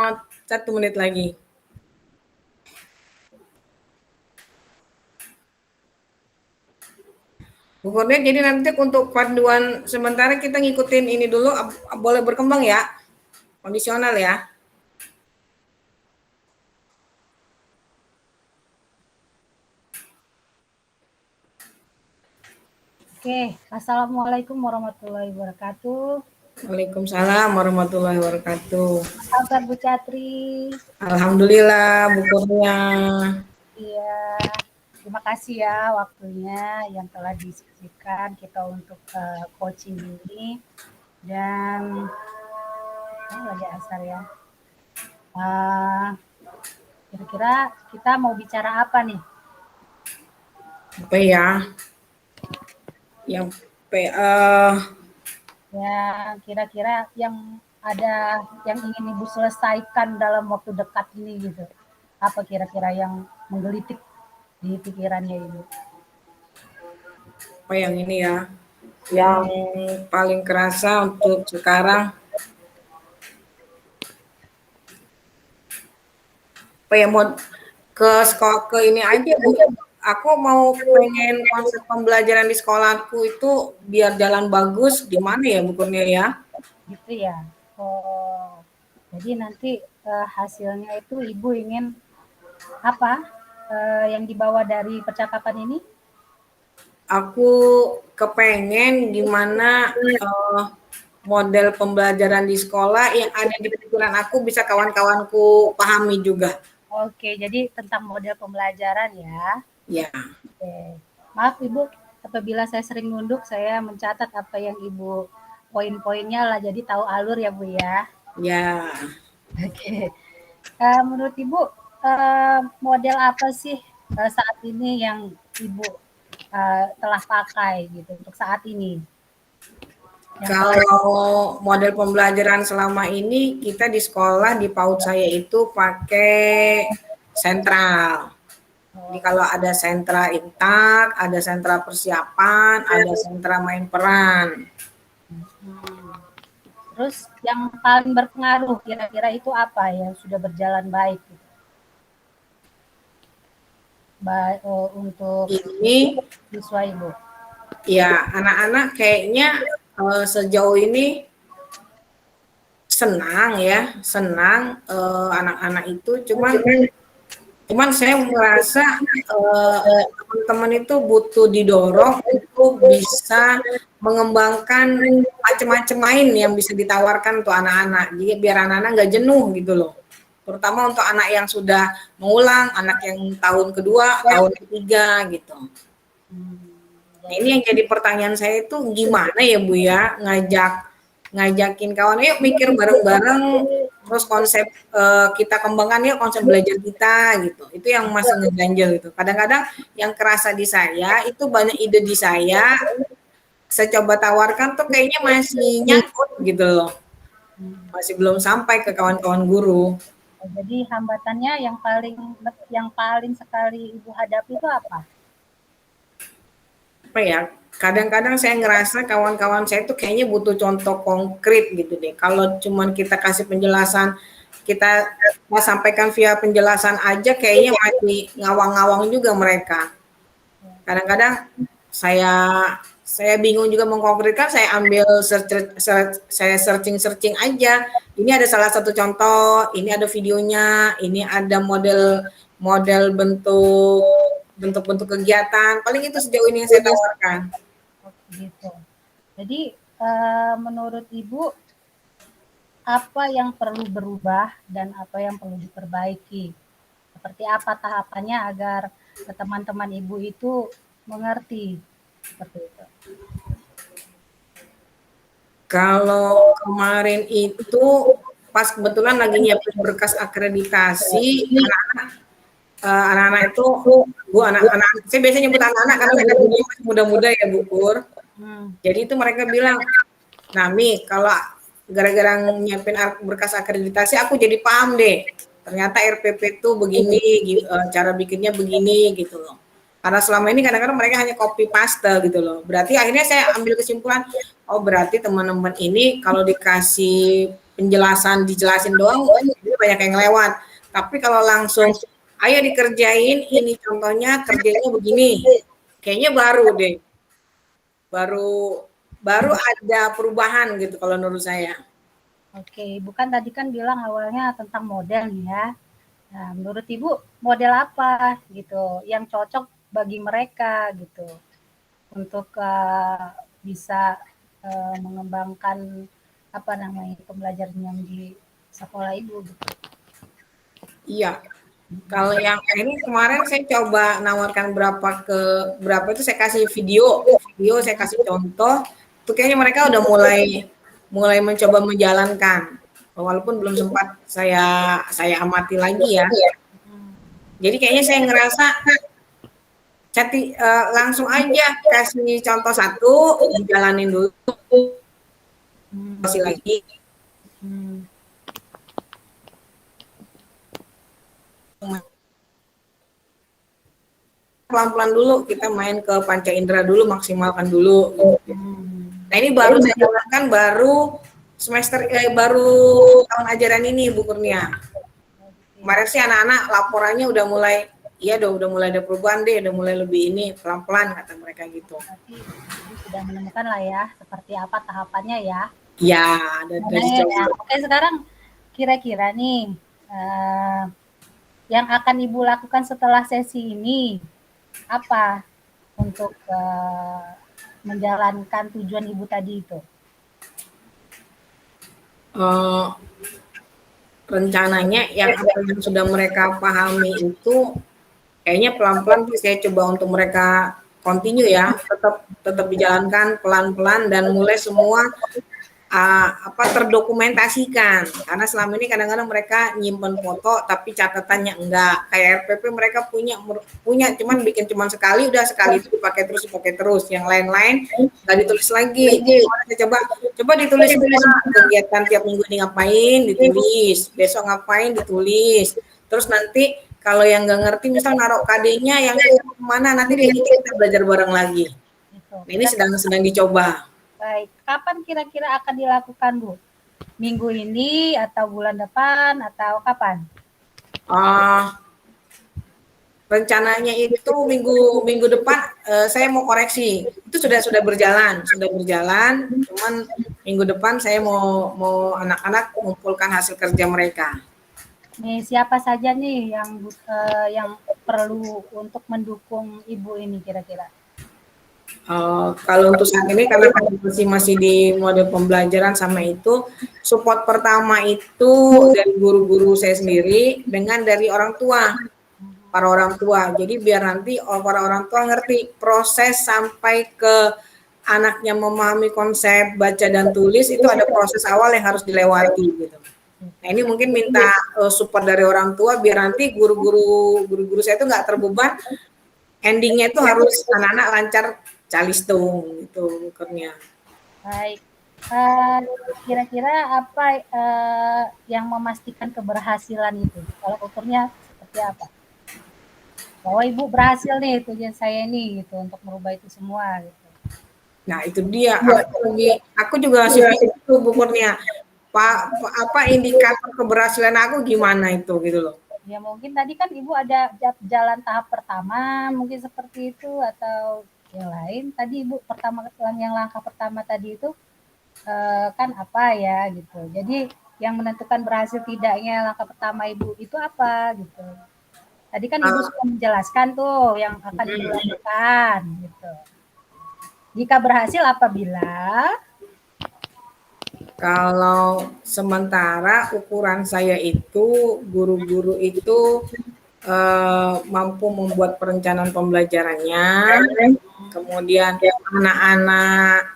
1 menit lagi. Bu Kurnia, jadi nanti untuk panduan sementara kita ngikutin ini dulu, boleh berkembang ya, kondisional ya. Oke, Assalamualaikum warahmatullahi wabarakatuh. Waalaikumsalam warahmatullahi wabarakatuh. Apa kabar Bu Catri? Alhamdulillah Bu Kurnia. Iya, terima kasih ya waktunya yang telah disisihkan kita untuk coaching ini. Dan lagi asar ya. Kira-kira kita mau bicara apa nih? Apa ya? Yang Ya, kira-kira yang ada yang ingin Ibu selesaikan dalam waktu dekat ini gitu. Apa kira-kira yang menggelitik di pikirannya Ibu? apa yang ini ya? Yang paling kerasa untuk sekarang apa ya, mau ke sekolah ke ini aja Bu. Aku mau pengen konsep pembelajaran di sekolahku itu biar jalan bagus, gimana ya Bu Kurnia ya? Gitu ya. Oh, jadi nanti hasilnya itu Ibu ingin apa yang dibawa dari percakapan ini? Aku kepengen gimana model pembelajaran di sekolah yang ada di pikiran aku bisa kawan-kawanku pahami juga. Oke, jadi tentang model pembelajaran ya. Ya. Oke. Maaf Ibu, apabila saya sering nunduk, saya mencatat apa yang Ibu poin-poinnya lah, jadi tahu alur ya Bu ya. Ya. Oke. Menurut Ibu, model apa sih saat ini yang Ibu telah pakai gitu untuk saat ini? Kalau model pembelajaran selama ini kita di sekolah di PAUD saya itu pakai sentral. Jadi kalau ada sentra intak, ada sentra persiapan, ada sentra main peran. Terus yang paling berpengaruh kira-kira itu apa yang sudah berjalan baik? Gitu? Untuk Ini siswa Ibu. ya anak-anak kayaknya sejauh ini senang ya, senang anak-anak itu, cuman saya merasa teman-teman itu butuh didorong untuk bisa mengembangkan macam-macam main yang bisa ditawarkan untuk anak-anak, jadi biar anak-anak nggak jenuh gitu loh, terutama untuk anak yang sudah mengulang, anak yang tahun kedua, tahun ketiga gitu. Nah, ini yang jadi pertanyaan saya itu gimana ya Bu ya, ngajakin kawan, yuk mikir bareng-bareng, terus konsep kita kembangkan yuk konsep belajar kita gitu. Itu yang masih ngeganjel gitu. Kadang-kadang yang kerasa di saya itu banyak ide di saya coba tawarkan tuh kayaknya masih nyangkut gitu loh. Masih belum sampai ke kawan-kawan guru. Jadi hambatannya yang paling sekali Ibu hadapi itu apa? Apa ya? Kadang-kadang saya ngerasa kawan-kawan saya tuh kayaknya butuh contoh konkret gitu deh. Kalau cuman kita kasih penjelasan, kita sampaikan via penjelasan aja kayaknya masih ngawang-ngawang juga mereka. Kadang-kadang saya bingung juga mengkonkretkan, saya ambil saya searching aja. Ini ada salah satu contoh, ini ada videonya, ini ada model bentuk kegiatan. Paling itu sejauh ini yang saya tawarkan. Gitu. Jadi menurut Ibu apa yang perlu berubah dan apa yang perlu diperbaiki? Seperti apa tahapannya agar teman-teman Ibu itu mengerti seperti itu? Kalau kemarin itu pas kebetulan lagi nyiapin berkas akreditasi, anak-anak itu, Bu, anak-anak, saya biasanya nyebut anak-anak karena mereka masih muda-muda ya Bu Pur. Jadi itu mereka bilang, Nami, kalau gara-gara nyiapin berkas akreditasi, aku jadi paham deh. Ternyata RPP itu begini, cara bikinnya begini gitu loh. Karena selama ini kadang-kadang mereka hanya copy paste gitu loh. Berarti akhirnya saya ambil kesimpulan, oh berarti teman-teman ini kalau dikasih penjelasan, dijelasin doang, banyak yang lewat. Tapi kalau langsung, ayo dikerjain, ini contohnya kerjanya begini, kayaknya baru deh, baru ada perubahan gitu kalau menurut saya. Oke, bukan tadi kan bilang awalnya tentang model nih ya. Nah, menurut Ibu model apa gitu yang cocok bagi mereka gitu untuk bisa mengembangkan apa namanya pembelajaran yang di sekolah Ibu gitu. Iya, kalau yang ini kemarin saya coba nawarkan berapa itu saya kasih video saya kasih contoh, itu kayaknya mereka udah mulai mencoba menjalankan, walaupun belum sempat saya amati lagi ya. Jadi kayaknya saya ngerasa langsung aja kasih contoh satu, dijalanin dulu, kasih lagi. Pelan-pelan dulu kita main ke panca indera dulu, maksimalkan dulu gitu. Nah ini baru saya jalankan baru tahun ajaran ini Bu Kurnia. Kemarin sih anak-anak laporannya udah mulai udah mulai ada perubahan deh, udah mulai lebih ini pelan-pelan kata mereka gitu. Berarti Ibu sudah menemukan lah ya seperti apa tahapannya ya. Ya, dari ya. Oke, sekarang kira-kira nih yang akan Ibu lakukan setelah sesi ini apa untuk menjalankan tujuan Ibu tadi itu? Rencananya yang apa yang sudah mereka pahami itu kayaknya pelan-pelan saya coba untuk mereka continue ya, tetap dijalankan pelan-pelan dan mulai semua terdokumentasikan, karena selama ini kadang-kadang mereka nyimpen foto tapi catatannya enggak. Kayak RPP mereka punya cuman bikin sekali, udah sekali itu dipakai terus, yang lain-lain nggak ditulis lagi. Saya coba ditulis semua kegiatan tiap minggu ini ngapain, ditulis, besok ngapain, ditulis, terus nanti kalau yang nggak ngerti misal naruh KD-nya yang kemana, nanti kita belajar bareng lagi. Nah, ini sedang dicoba. Baik, kapan kira-kira akan dilakukan Bu? Minggu ini atau bulan depan atau kapan? Rencananya itu minggu depan saya mau koreksi. Itu sudah berjalan, cuman minggu depan saya mau anak-anak mengumpulkan hasil kerja mereka. Nih, siapa saja nih yang perlu untuk mendukung Ibu ini kira-kira? Kalau untuk saat ini karena masih di mode pembelajaran sama itu, support pertama itu dari guru-guru saya sendiri dengan dari para orang tua. Jadi biar nanti para orang tua ngerti proses sampai ke anaknya memahami konsep baca dan tulis, itu ada proses awal yang harus dilewati gitu. Nah ini mungkin minta support dari orang tua biar nanti guru-guru saya itu nggak terbeban, endingnya itu harus anak-anak lancar calistung itu ukurnya. Baik, kira-kira apa yang memastikan keberhasilan itu? Kalau ukurnya seperti apa? Bahwa Ibu berhasil nih tujuan saya ini gitu untuk merubah itu semua gitu. Nah itu dia, aku juga masih itu Bu Kurnia. Apa indikator keberhasilan aku gimana itu gitu loh. Ya mungkin tadi kan Ibu ada jalan tahap pertama mungkin seperti itu atau yang lain. Tadi Ibu yang langkah pertama tadi itu kan apa ya gitu. Jadi yang menentukan berhasil tidaknya langkah pertama Ibu itu apa gitu. Tadi kan Ibu sudah menjelaskan tuh yang akan dilakukan gitu. Jika berhasil apabila kalau sementara ukuran saya itu guru-guru itu mampu membuat perencanaan pembelajarannya, kemudian anak-anak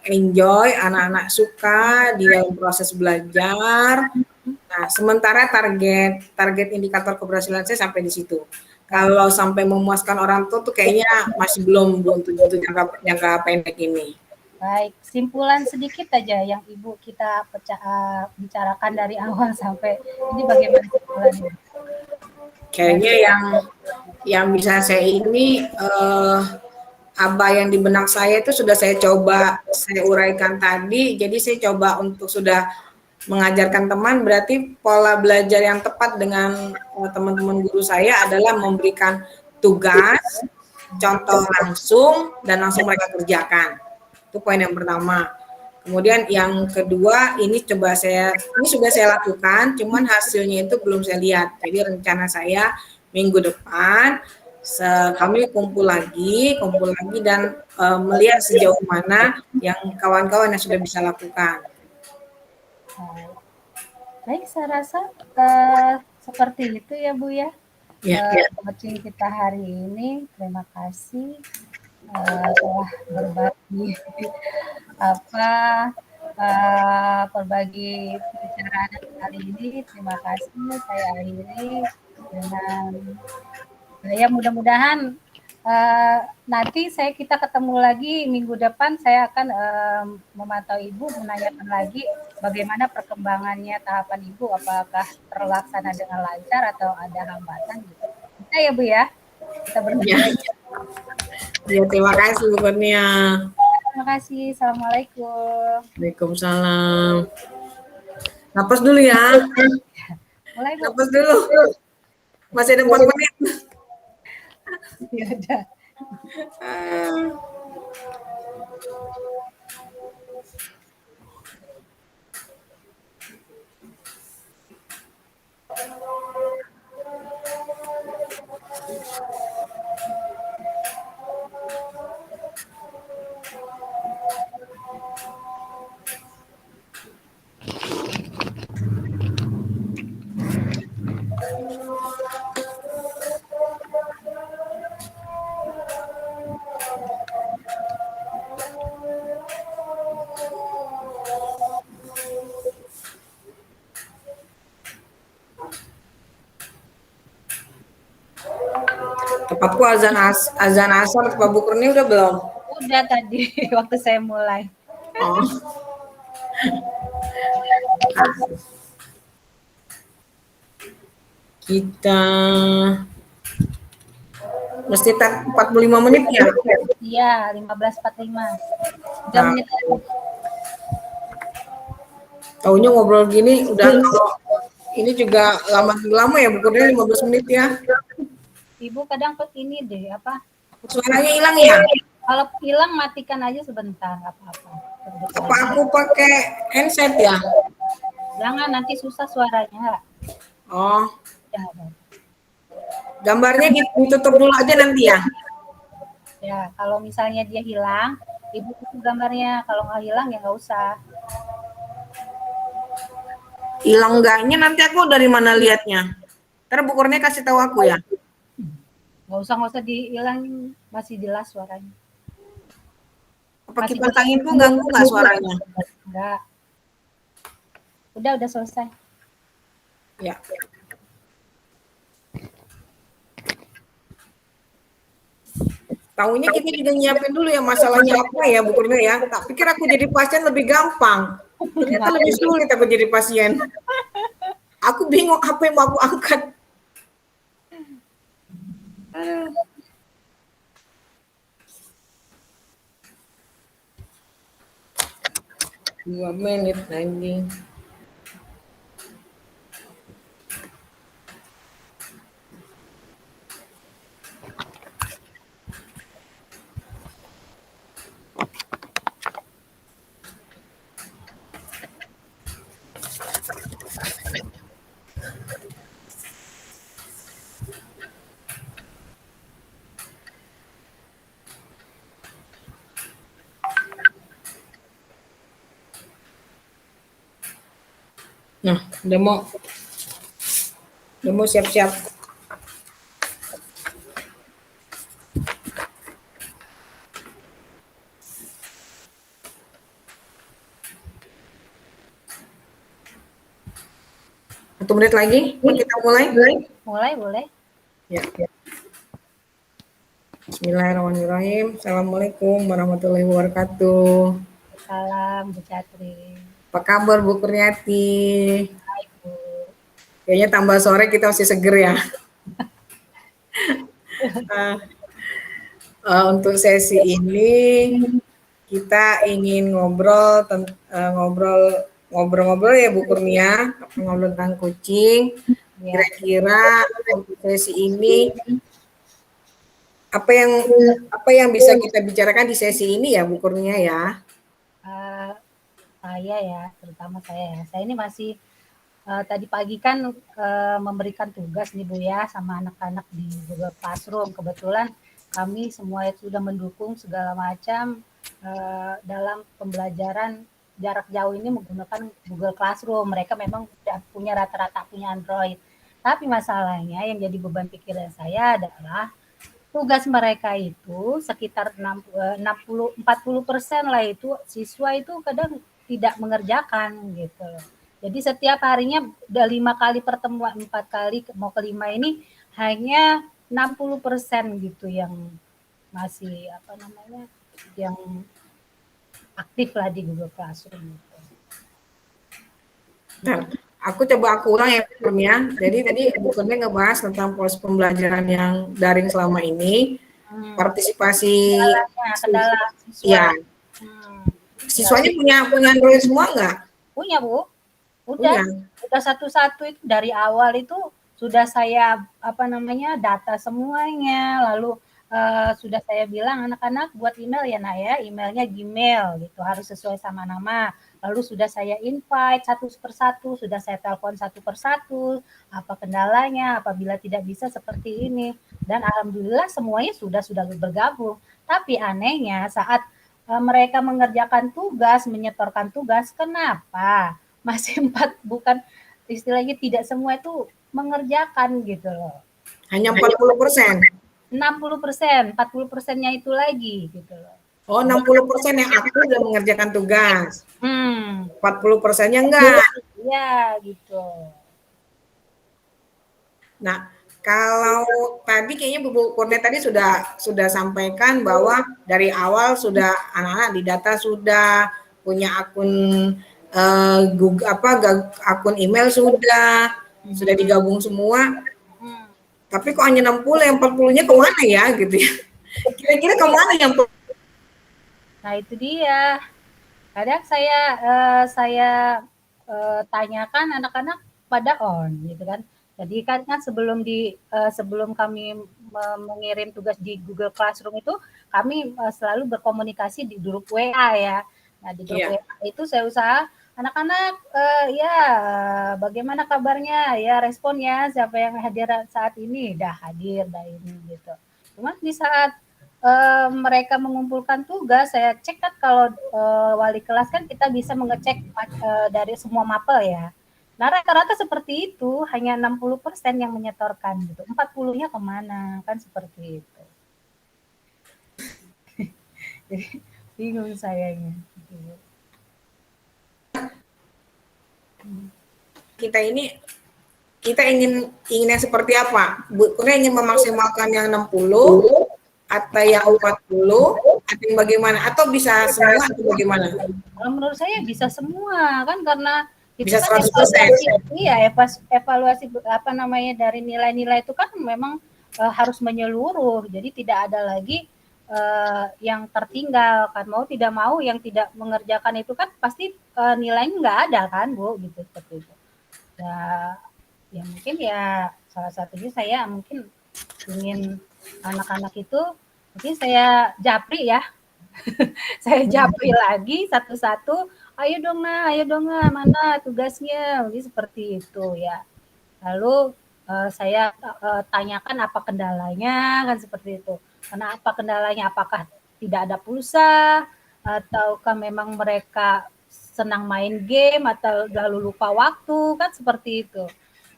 enjoy, anak-anak suka di dalam proses belajar. Nah, sementara target indikator keberhasilan saya sampai di situ. Kalau sampai memuaskan orang tua tuh kayaknya masih belum tujuh jangka pendek ini. Baik, simpulan sedikit aja yang Ibu kita bicarakan dari awal sampai ini bagaimana simpulannya? Kayaknya yang bisa saya ini apa yang di benak saya itu sudah saya coba saya uraikan tadi. Jadi saya coba untuk sudah mengajarkan teman berarti pola belajar yang tepat dengan teman-teman guru saya adalah memberikan tugas, contoh langsung, dan langsung mereka kerjakan. Itu poin yang pertama. Kemudian yang kedua, ini sudah saya lakukan, cuman hasilnya itu belum saya lihat. Jadi rencana saya minggu depan kami kumpul lagi dan melihat sejauh mana yang kawan-kawan yang sudah bisa lakukan. Baik, saya rasa seperti itu ya Bu ya. Coaching kita hari ini. Terima kasih telah berbagi berbagi pembicaraan kali ini. Terima kasih. Saya akhiri dengan ya mudah-mudahan nanti kita ketemu lagi minggu depan. Saya akan memantau Ibu, menanyakan lagi bagaimana perkembangannya tahapan Ibu, apakah terlaksana dengan lancar atau ada hambatan gitu. Kita ya Bu ya, kita berdua. Ya, terima kasih Bu Kurnia. Terima kasih. Assalamualaikum. Waalaikumsalam. Napas dulu ya. Mulai Bu. Napas dulu. Masih ada 4 menit. Ya udah. Tepatku azan asar Pak Bu Kurnia udah belum? Udah tadi waktu saya mulai. Oh. Kita mesti 45 menit ya? Iya, 15.45. 3 menit lagi. Taunya ngobrol gini udah ini juga lama ya Bu Kurnia, 15 menit ya. Ibu kadang ini deh Suaranya hilang ya? Kalau hilang matikan aja sebentar, apa-apa. Apa aku pakai handset ya? Jangan, nanti susah suaranya. Oh. Ya, gambarnya ditutup dulu aja nanti ya? Ya, kalau misalnya dia hilang, Ibu tutup gambarnya. Kalau nggak hilang ya nggak usah. Hilang enggaknya nanti aku dari mana lihatnya? Ntar Bu Kurnia kasih tahu aku ya? Nggak usah dihilangin, masih jelas suaranya. Apa kipas angin tuh ganggu nggak suaranya? Enggak. Udah selesai. Ya. Tahunya kita juga nyiapin dulu ya masalahnya apa ya Bu Kurnia ya. Tak pikir aku jadi pasien lebih gampang. Ternyata lebih sulit aku jadi pasien. Aku bingung apa yang mau aku angkat. 2 menit lagi. Nah, udah mau siap-siap. Satu menit lagi, kita mulai. Mulai boleh. Ya. Bismillahirrahmanirrahim. Assalamualaikum warahmatullahi wabarakatuh. Salam Bu Catri. Apa kabar Bu Kurniati? Baik Bu. Kayaknya tambah sore kita masih seger ya. Untuk sesi ini kita ingin ngobrol ngobrol-ngobrol ya Bu Kurnia, ngobrol tentang kucing. Ya. Kira-kira untuk sesi ini apa yang bisa kita bicarakan di sesi ini ya Bu Kurnia ya? Uh, saya ya, terutama saya ini masih tadi pagi kan memberikan tugas nih Bu ya sama anak-anak di Google Classroom. Kebetulan kami semua sudah mendukung segala macam dalam pembelajaran jarak jauh ini menggunakan Google Classroom. Mereka memang sudah punya rata-rata punya Android. Tapi masalahnya yang jadi beban pikiran saya adalah tugas mereka itu sekitar 40% lah itu siswa itu kadang tidak mengerjakan gitu. Jadi setiap harinya udah 5 kali pertemuan, 4 kali mau kelima ini hanya 60% gitu yang masih apa namanya yang aktif lah di Google Classroom. Gitu. Nah, aku ulang ya Kurnia. Jadi tadi Bu Kurnia ngebahas tentang proses pembelajaran yang daring selama ini, partisipasi kendala siswa. Ya. Siswanya punya Android semua nggak? Punya Bu. Udah satu-satu itu dari awal itu sudah saya apa namanya data semuanya, lalu sudah saya bilang anak-anak buat email ya Nak ya, emailnya Gmail gitu harus sesuai sama nama. Lalu sudah saya invite satu persatu, sudah saya telepon satu persatu, apa kendalanya, apabila tidak bisa seperti ini. Dan alhamdulillah semuanya sudah bergabung. Tapi anehnya saat mereka mengerjakan tugas, menyetorkan tugas, kenapa masih 4 bukan istilahnya tidak semua itu mengerjakan gitu loh. Hanya 40%. 60%, 40%-nya itu lagi gitu loh. Oh, 60% yang aktif dan mengerjakan tugas. 40%-nya enggak. Iya, gitu. Nah, kalau tadi kayaknya Bu Kurnia tadi sudah sampaikan bahwa dari awal sudah anak-anak di data sudah punya akun Google akun email sudah digabung semua. Tapi kok hanya 60, yang 40-nya kemana ya gitu ya? Kira-kira kemana yang? Nah itu dia. Kadang saya tanyakan anak-anak pada on gitu kan. Jadi kan sebelum kami mengirim tugas di Google Classroom itu kami selalu berkomunikasi di grup WA ya. Nah di grup WA itu saya usaha anak-anak ya bagaimana kabarnya ya responnya siapa yang hadir saat ini dah hadir dah ini gitu. Cuma di saat mereka mengumpulkan tugas, saya cek kan kalau wali kelas kan kita bisa mengecek dari semua mapel ya. Nah rata-rata seperti itu, hanya 60% yang menyetorkan gitu. 40-nya kemana, kan seperti itu. Jadi bingung sayanya. Gitu. Kita ingin yang seperti apa? Bu Kurnia ingin memaksimalkan yang 60 atau yang 40 atau yang bagaimana? Atau bisa semua atau bagaimana? Kalau menurut saya bisa semua kan karena itu bisa kan 100%. Evaluasi apa namanya dari nilai-nilai itu kan memang harus menyeluruh. Jadi tidak ada lagi yang tertinggal kan, mau tidak mau yang tidak mengerjakan itu kan pasti nilainya nggak ada kan Bu gitu seperti itu. Ya mungkin ya salah satunya saya mungkin ingin anak-anak itu mungkin saya japri ya. Saya japri lagi satu-satu, ayo dong mana tugasnya, jadi seperti itu ya. Lalu saya tanyakan apa kendalanya kan seperti itu. Karena apa kendalanya? Apakah tidak ada pulsa ataukah memang mereka senang main game atau lalu lupa waktu kan seperti itu.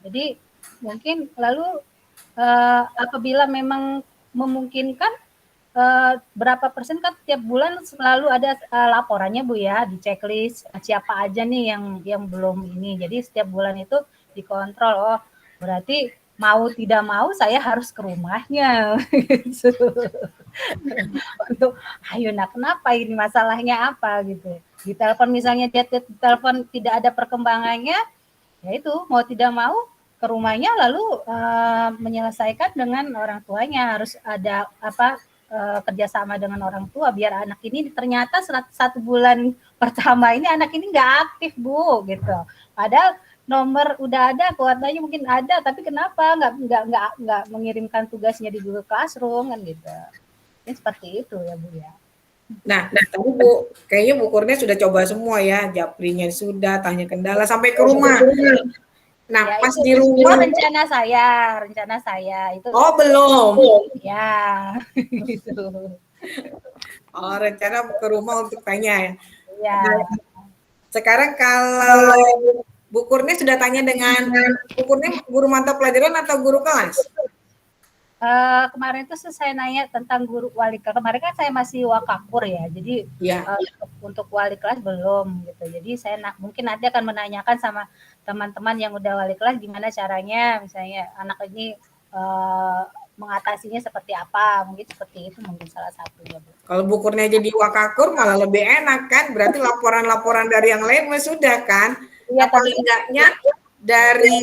Jadi mungkin lalu apabila memang memungkinkan berapa persen kan tiap bulan selalu ada laporannya Bu ya di checklist siapa aja nih yang belum ini. Jadi setiap bulan itu dikontrol. Oh, berarti mau tidak mau saya harus ke rumahnya gitu. Untuk ayo nak kenapa ini masalahnya apa gitu. Di telepon misalnya dia telepon tidak ada perkembangannya, ya itu mau tidak mau ke rumahnya lalu menyelesaikan dengan orang tuanya harus ada apa kerjasama dengan orang tua biar anak ini ternyata 1 bulan pertama ini anak ini nggak aktif Bu gitu. Padahal nomor udah ada, kuotanya mungkin ada, tapi kenapa nggak mengirimkan tugasnya di Google Classroom kan gitu. Ini seperti itu ya Bu ya. Nah, tapi Bu, kayaknya Bu Kurnia sudah coba semua ya, Japrinya sudah, tanya kendala sampai ke rumah. Nah, Ya, pas itu, di itu rumah, rencana saya itu. oh belum. Ya, gitu. Oh, rencana ke rumah untuk tanya ya. Ya. Nah, sekarang kalau Bu Kurnia sudah tanya dengan Bu Kurnia guru mata pelajaran atau guru kelas? Kemarin itu saya nanya tentang guru wali kelas. Kemarin kan saya masih wakakur ya, jadi Ya. untuk wali kelas belum gitu. Jadi saya mungkin nanti akan menanyakan sama teman-teman yang udah wali kelas gimana caranya, misalnya anak ini mengatasinya seperti apa, mungkin seperti itu mungkin salah satunya Bu. Kalau Bu Kurnia jadi wakakur malah lebih enak kan, berarti laporan-laporan dari yang lain sudah kan. Iya, paling enggaknya dari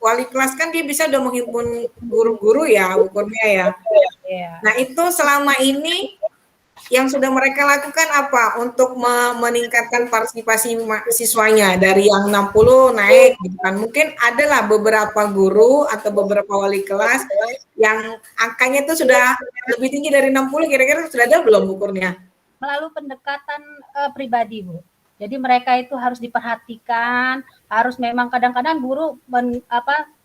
wali kelas kan dia bisa udah menghimpun guru-guru ya, Bu Kurnia ya. Nah itu selama ini yang sudah mereka lakukan apa untuk meningkatkan partisipasi siswanya dari yang 60 naik gitu kan. Mungkin adalah beberapa guru atau beberapa wali kelas yang angkanya itu sudah lebih tinggi dari 60, kira-kira sudah ada belum Bu Kurnia? Melalui pendekatan pribadi Bu. Jadi mereka itu harus diperhatikan, harus memang kadang-kadang guru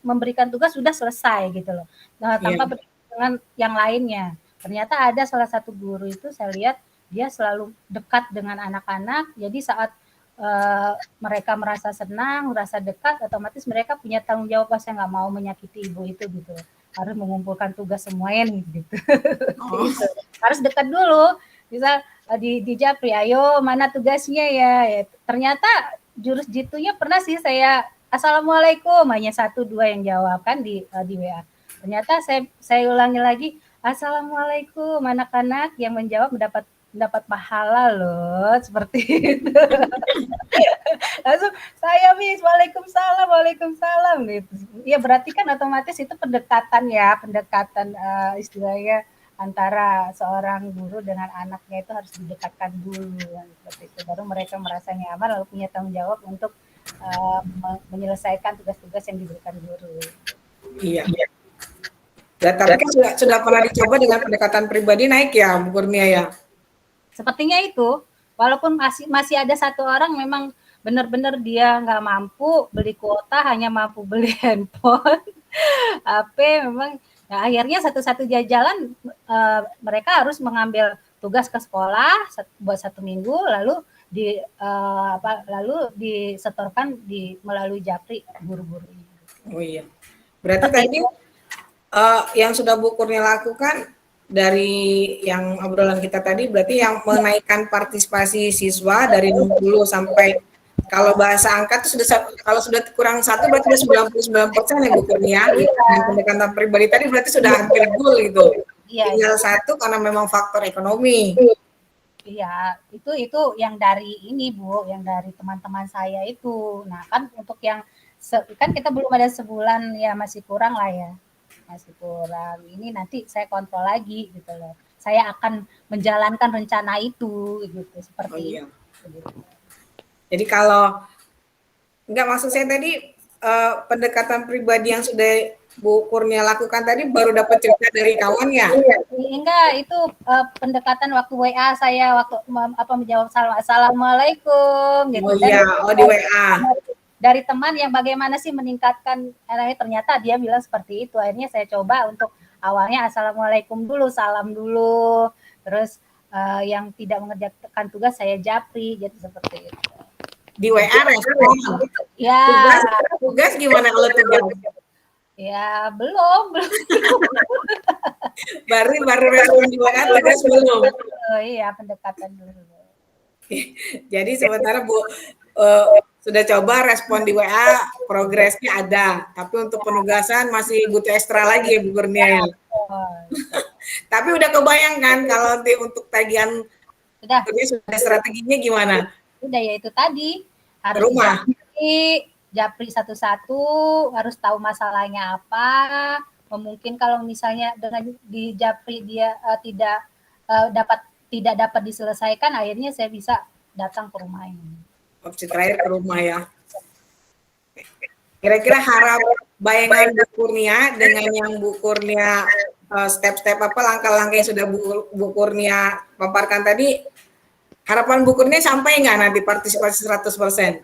memberikan tugas sudah selesai gitu loh. Nah, tanpa dengan yang lainnya. Ternyata ada salah satu guru itu saya lihat dia selalu dekat dengan anak-anak. Jadi saat mereka merasa senang, merasa dekat, otomatis mereka punya tanggung jawab, saya nggak mau menyakiti ibu itu gitu. Harus mengumpulkan tugas semuanya gitu. Oh. Harus dekat dulu. Bisa di Japri, ayo mana tugasnya ya. Ternyata jurus jitunya pernah sih saya assalamualaikum hanya 1-2 yang jawab kan di WA. Ternyata saya ulangi lagi assalamualaikum, anak-anak yang menjawab mendapat pahala loh, seperti itu. Langsung saya Miss, waalaikumsalam gitu. Ya berarti kan otomatis itu pendekatan istilahnya antara seorang guru dengan anaknya itu harus didekatkan dulu seperti itu. Baru mereka merasa nyaman lalu punya tanggung jawab untuk menyelesaikan tugas-tugas yang diberikan guru. Iya. Ya, tapi kan sudah pernah dicoba dengan pendekatan pribadi naik ya Bu Kurnia ya? Sepertinya itu, walaupun masih ada 1 orang memang benar-benar dia nggak mampu beli kuota, hanya mampu beli handphone, HP memang. Nah, akhirnya satu-satu jalan mereka harus mengambil tugas ke sekolah buat 1 minggu, lalu disetorkan melalui Japri guru-guru. Oh iya. Berarti tadi yang sudah Bu Kurnia lakukan dari yang obrolan kita tadi berarti yang menaikkan partisipasi siswa dari 60 sampai kalau bahasa angka itu kalau sudah kurang 1 berarti sudah 99% ya Bu Kurnia. Dan pendekatan pribadi tadi berarti sudah hampir full gitu. Tinggal 1 karena memang faktor ekonomi. Iya, itu yang dari ini Bu, yang dari teman-teman saya itu. Nah kan untuk yang kan kita belum ada sebulan ya, masih kurang lah ya. Masih kurang. Ini nanti saya kontrol lagi gitu loh. Saya akan menjalankan rencana itu gitu, seperti itu. Jadi kalau enggak, maksud saya tadi pendekatan pribadi yang sudah Bu Kurnia lakukan tadi baru dapat cerita dari kawan ya? Enggak, itu pendekatan waktu WA saya waktu menjawab assalamualaikum gitu. Oh iya, di WA. Dari teman yang bagaimana sih meningkatkan, ternyata dia bilang seperti itu. Akhirnya saya coba untuk awalnya assalamualaikum dulu, salam dulu, terus yang tidak mengerjakan tugas saya japri, jadi seperti itu. Di WA respon. Ya. Tugas gimana kalau tugas? Ya belum. baru respon di WA, tugas belum. Oh iya, pendekatan dulu. Jadi sementara Bu sudah coba respon di WA, progresnya ada, tapi untuk penugasan masih butuh ekstra lagi ya Bu Kurnia. Tapi udah kebayang kan kalau nanti untuk tagihan sudah strateginya gimana? Udah ya itu tadi harus japri satu-satu, harus tahu masalahnya apa, mungkin kalau misalnya dengan di Japri dia tidak dapat diselesaikan, akhirnya saya bisa datang ke rumah ini. Opsi terakhir ke rumah ya. Kira-kira harap bayangan Bu Kurnia dengan yang Bu Kurnia step-step apa langkah-langkah yang sudah Bu Kurnia paparkan tadi, harapan Bu Kurnia sampai nggak nanti partisipasi 100%?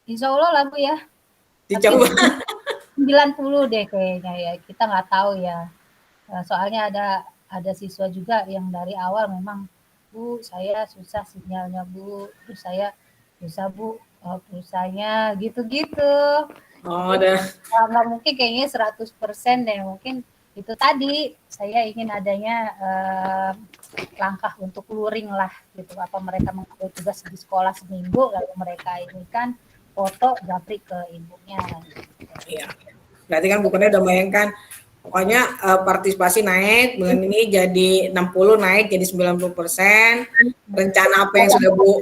Insya Allah lah Bu ya. Dicoba. 90 deh kayaknya ya. Kita nggak tahu ya. Soalnya ada siswa juga yang dari awal memang, Bu, saya susah sinyalnya Bu, terus saya susah Bu pulsanya gitu-gitu. Oh, udah. Nggak mungkin kayaknya 100% deh, mungkin itu tadi saya ingin adanya langkah untuk luring lah gitu, apa mereka mengambil tugas di sekolah seminggu lalu mereka ini kan foto Japri ke ibunya. Iya. Berarti kan bukannya udah bayangkan, pokoknya partisipasi naik, bulan ini jadi 60 naik jadi 90%. Rencana apa yang sudah Bu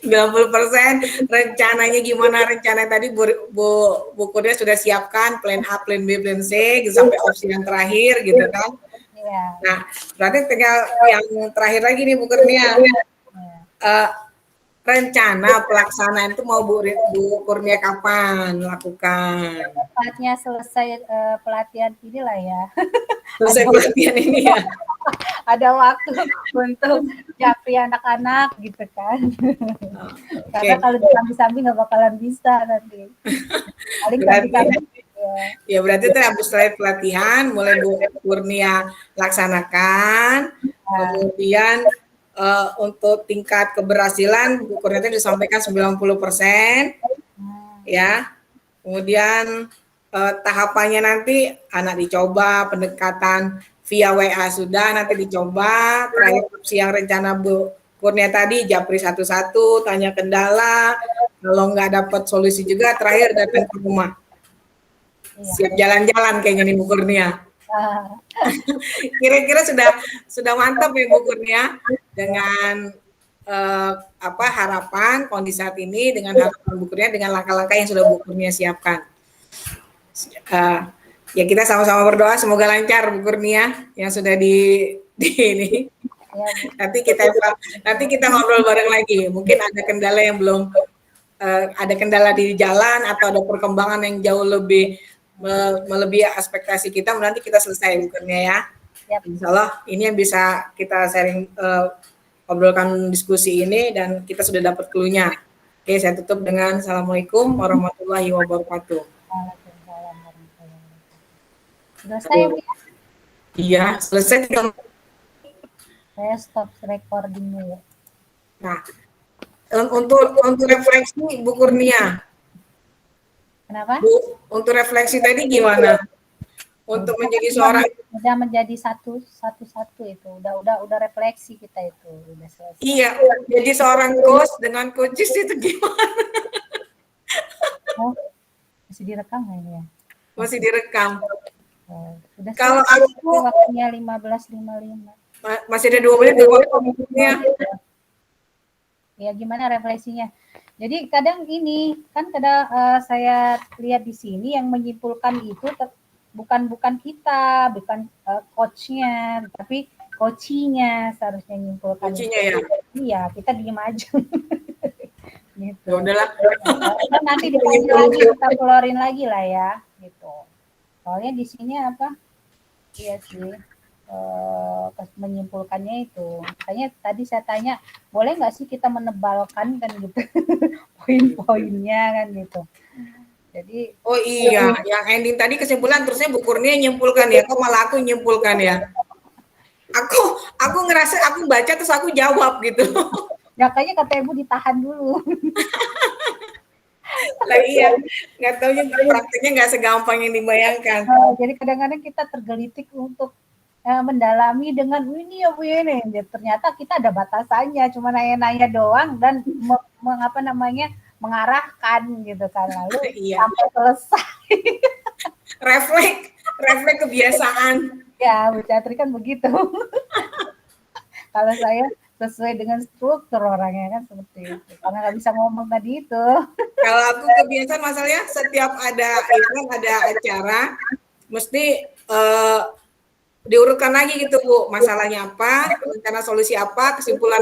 90%, rencananya gimana, rencana tadi Bu Kurnia sudah siapkan plan A, plan B, plan C sampai opsi yang terakhir gitu kan. Iya. Nah, berarti tinggal yang terakhir lagi nih Bu Kurnia. Rencana pelaksanaan itu mau Bu Kurnia kapan lakukan? Saatnya selesai pelatihan inilah ya. Selesai pelatihan ini ya. Ada waktu untuk Japri anak-anak gitu kan. Karena kalau disambi-sambi nggak bakalan bisa nanti. Paling sambi-sambi. Ya berarti itu habis selesai pelatihan, mulai Bu Kurnia laksanakan, kemudian untuk tingkat keberhasilan Bu Kurnia itu disampaikan 90%, ya. Kemudian tahapannya nanti anak dicoba pendekatan via WA sudah, nanti dicoba. Terakhir opsi yang rencana Bu Kurnia tadi, Japri satu-satu, tanya kendala, kalau nggak dapat solusi juga, terakhir datang ke rumah. Siap jalan-jalan kayaknya nih Bu Kurnia. Kira-kira sudah mantap ya Bu Kurnia dengan harapan kondisi saat ini, dengan harapan Bu Kurnia, dengan langkah-langkah yang sudah Bu Kurnia siapkan. Ya kita sama-sama berdoa semoga lancar Bu Kurnia yang sudah di ini. Nanti kita ngobrol bareng lagi. Mungkin ada kendala yang belum ada kendala di jalan atau ada perkembangan yang jauh lebih melebihi ekspektasi kita, nanti kita selesai Bu Kurnia ya. Insya Allah ini yang bisa kita sharing, obrolkan diskusi ini dan kita sudah dapat clue-nya. Oke, saya tutup dengan Assalamualaikum warahmatullahi wabarakatuh. Selesai Bu ya? Iya, selesai. Saya stop recording-nya ya. Nah, untuk refleksi Bu Kurnia. Kenapa? Bu, untuk refleksi tadi gimana? Untuk menjadi seorang, udah menjadi satu itu, udah refleksi kita itu, udah selesai. Iya, jadi seorang coach dengan coaches itu gimana? Oh, masih direkam nggak ini ya? Masih direkam. Sudah kalau aku waktunya 15.55. Masih ada 2 menit waktunya. Ya gimana refleksinya? Jadi kadang ini kan saya lihat di sini yang menyimpulkan itu bukan kita, bukan coachnya, tapi coachingnya seharusnya menyimpulkan. Coachingnya ya? Iya, kita diem aja. Gitu. Ya udahlah. Nanti dipanggil lagi, kita keluarin lagi lah ya, gitu. Soalnya di sini apa? Iya sih. Menyimpulkannya itu. Makanya tadi saya tanya, boleh nggak sih kita menebalkan kan gitu poin-poinnya kan gitu. Jadi oh iya, yang ending tadi kesimpulan terusnya Bu Kurnia nyimpulkan ya, kok malah aku nyimpulkan ya. Aku ngerasa aku baca terus aku jawab gitu. Ya kayaknya kata Ibu ditahan dulu. Lah iya, nggak taunya praktiknya nggak segampang yang dibayangkan. Jadi kadang-kadang kita tergelitik untuk mendalami dengan ini ya Bu ini. Ternyata kita ada batasannya, cuma nanya-nanya doang dan mengarahkan gitu kan, lalu sampai selesai. refleks kebiasaan. Ya Bu Catri kan begitu. Kalau saya sesuai dengan struktur orangnya kan seperti itu. Karena nggak bisa ngomong tadi itu. Kalau aku kebiasaan masalahnya setiap ada event, ada acara, mesti diurutkan lagi gitu Bu, masalahnya apa, rencana solusi apa, kesimpulan